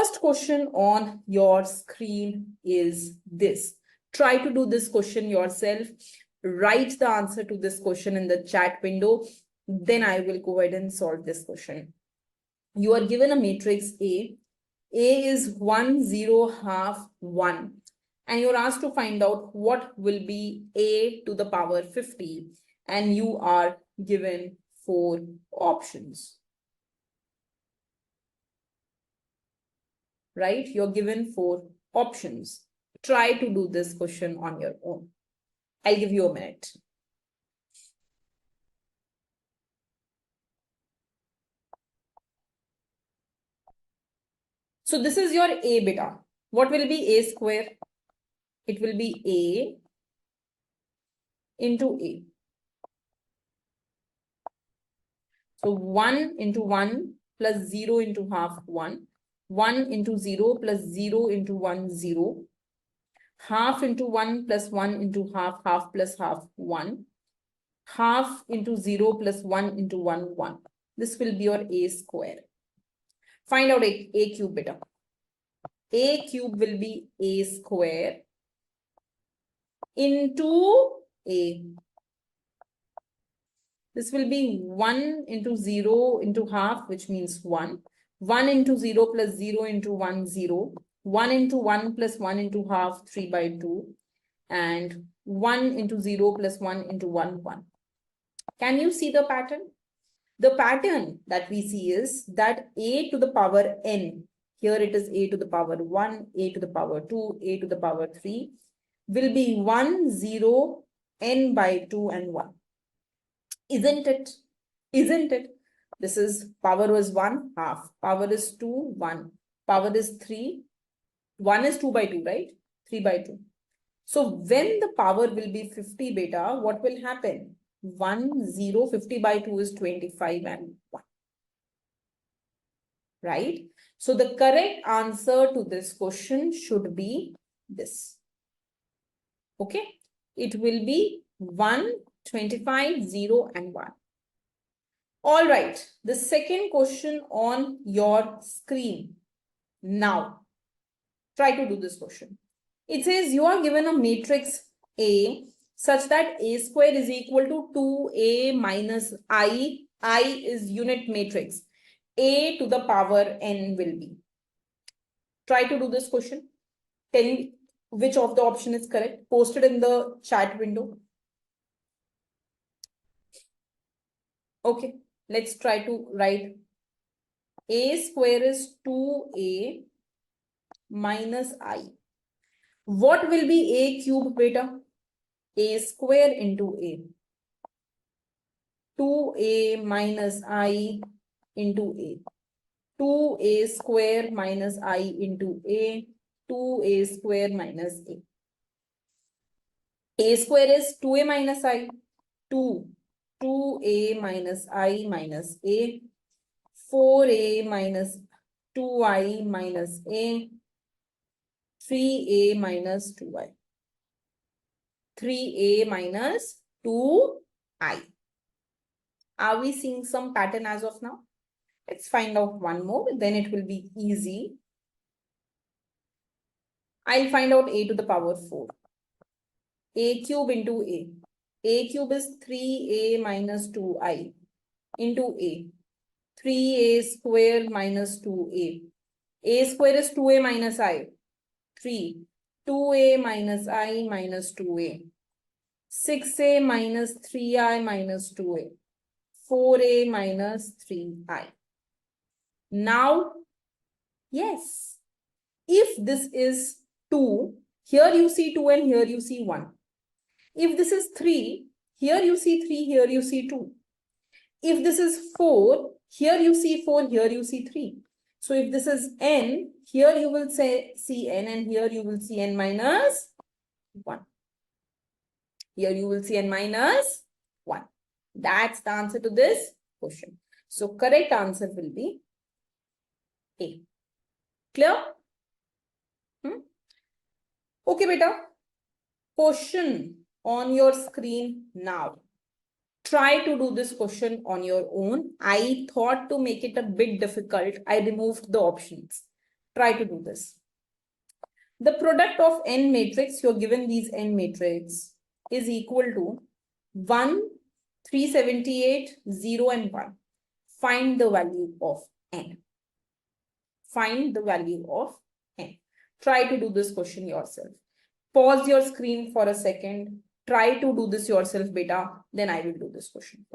first question on your screen is this. Try to do this question yourself. Write the answer to this question in the chat window. Then I will go ahead and solve this question. You are given a matrix A. A is 1, 0, half, 1. And you're asked to find out what will be A to the power 50. And you are given 4 options. Right? You're given 4 options. Try to do this question on your own. I'll give you a minute. So this is your A beta. What will be A square? It will be A into A. So 1 into 1 plus 0 into half 1. 1 into 0 plus 0 into 1, 0. Half into 1 plus 1 into half, half plus half, 1. Half into 0 plus 1 into 1, 1. This will be your A square. Find out A cube beta. A cube will be A square into A. This will be 1 into 0 into half, which means 1. 1 into 0 plus 0 into 1, 0. 1 into 1 plus 1 into half, 3 by 2. And 1 into 0 plus 1 into 1, 1. Can you see the pattern? The pattern that we see is that A to the power n, here it is A to the power 1, A to the power 2, A to the power 3, will be 1, 0, n by 2 and 1. Isn't it? Isn't it? This is power was 1, half. Power is 2, 1. Power is 3. 1 is 2 by 2, right? 3 by 2. So when the power will be 50 beta, what will happen? 1, 0, 50 by 2 is 25 and 1. Right? So the correct answer to this question should be this. Okay? It will be 1, 25, 0 and 1. All right. The second question on your screen. Now, try to do this question. It says you are given a matrix A such that A square is equal to 2A minus I. I is unit matrix. A to the power n will be. Try to do this question. Tell me which of the option is correct. Post it in the chat window. Okay, let's try to write. A square is 2A minus I. What will be A cube beta? A square into A. 2A minus I into A. 2A square minus I into A. 2A square minus A. A square is 2A minus I. 2A minus I minus A. 4A minus 2I minus A. 3A minus 2I. 3A minus 2I. Are we seeing some pattern as of now? Let's find out one more, then it will be easy. I'll find out A to the power 4. A cube into A. A cube is 3A minus 2I into A. 3A square minus 2A. A square is 2A minus I. 3. 2A minus I minus 2A. 6A minus 3I minus 2A. 4A minus 3I. Now, yes, if this is 2, here you see 2 and here you see 1. If this is 3, here you see 3, here you see 2. If this is 4, here you see 4, here you see 3. So if this is n, here you will see n and here you will see n minus 1. Here you will see n minus 1. That's the answer to this question. So correct answer will be A. Clear? Okay, beta. Question on your screen now. Try to do this question on your own. I thought to make it a bit difficult, I removed the options. Try to do this. The product of n matrix, you're given these n matrix, is equal to 1, 378, 0 and 1. Find the value of n. Find the value of n. Try to do this question yourself. Pause your screen for a second. Try to do this yourself, beta. Then I will do this question.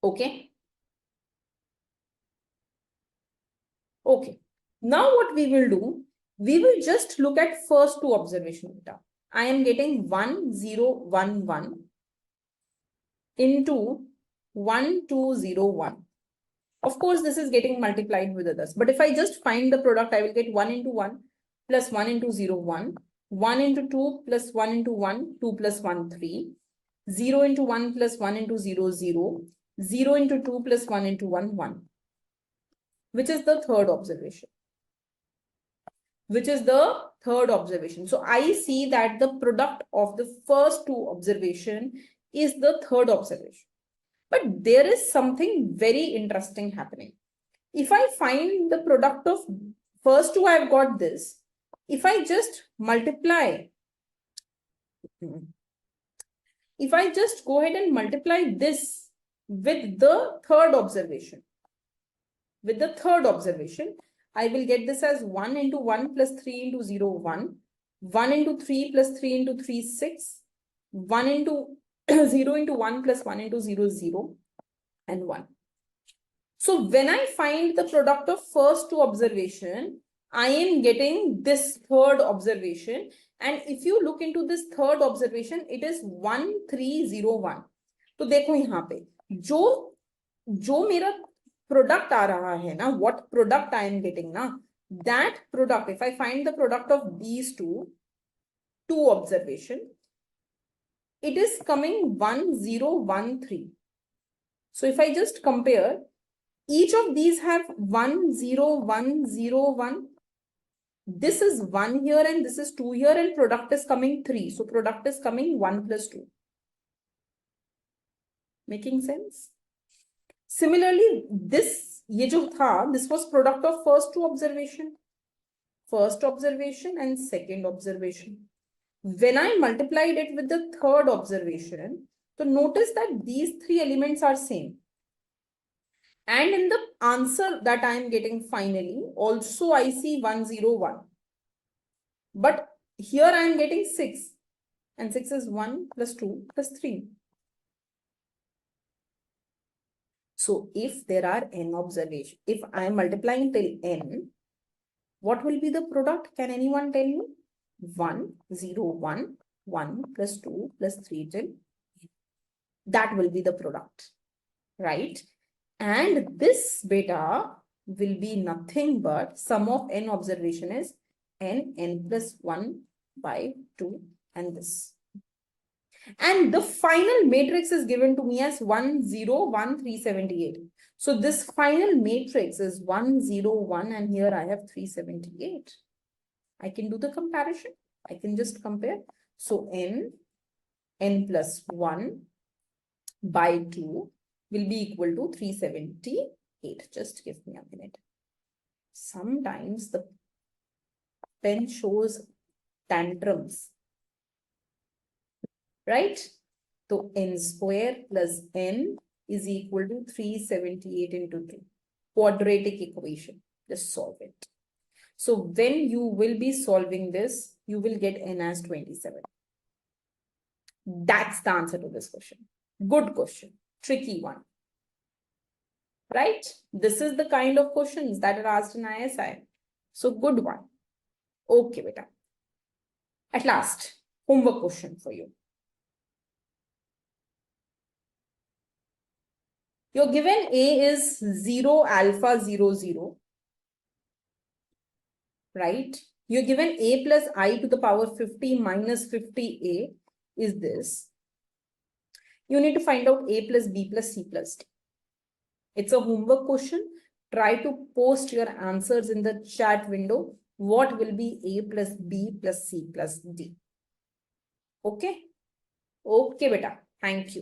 Okay. Okay. Now what we will do, we will just look at first two observation beta. I am getting 1, 0, 1, 1 into 1, 2, 0, 1. Of course, this is getting multiplied with others. But if I just find the product, I will get 1 into 1 plus 1 into 0, 1. 1 into 2 plus 1 into 1, 2 plus 1, 3. 0 into 1 plus 1 into 0, 0. 0 into 2 plus 1 into 1, 1. Which is the third observation. Which is the third observation. So I see that the product of the first two observation is the third observation. But there is something very interesting happening. If I find the product of first two, I've got this. If I just multiply, if I just go ahead and multiply this with the third observation, I will get this as 1 into 1 plus 3 into 0, 1. 1 into 3 plus 3 into 3, 6. 1 into 0 into 1 plus 1 into 0, 0 and 1. So when I find the product of first two observation, I am getting this third observation. And if you look into this third observation, it is 1, 3, 0, 1. तो देखो यहाँ पे जो मेरा product आ रहा है ना, what product I am getting ना, that product, if I find the product of these two observation, it is coming 1, 0, 1, 3. So if I just compare, each of these have 1, 0, 1, 0, 1. This is 1 here and this is 2 here and product is coming 3. So product is coming 1 plus 2. Making sense? Similarly, this was product of first two observation. First observation and second observation. When I multiplied it with the third observation, so notice that these three elements are same. And in the answer that I am getting finally, also I see 1, 0, 1. But here I am getting 6. And 6 is 1 plus 2 plus 3. So if there are n observations, if I am multiplying till n, what will be the product? Can anyone tell me? 1, 0, 1, 1 plus 2 plus 3 till n. That will be the product, right? And this beta will be nothing but sum of n observation is n plus 1 by 2 and this. And the final matrix is given to me as 1, 0, 1, 378. So this final matrix is 1, 0, 1 and here I have 378. I can do the comparison. I can just compare. So n plus 1 by 2 will be equal to 378. Just give me a minute. Sometimes the pen shows tantrums. Right? So n square plus n is equal to 378 into 2. Quadratic equation. Just solve it. So when you will be solving this, you will get n as 27. That's the answer to this question. Good question. Tricky one. Right? This is the kind of questions that are asked in ISI. So good one. Okay, beta. At last, homework question for you. You're given A is 0 alpha 0 0. Right? You're given A plus I to the power 50 minus 50A is this. You need to find out A plus B plus C plus D. It's a homework question. Try to post your answers in the chat window. What will be A plus B plus C plus D? Okay? Okay, beta. Thank you.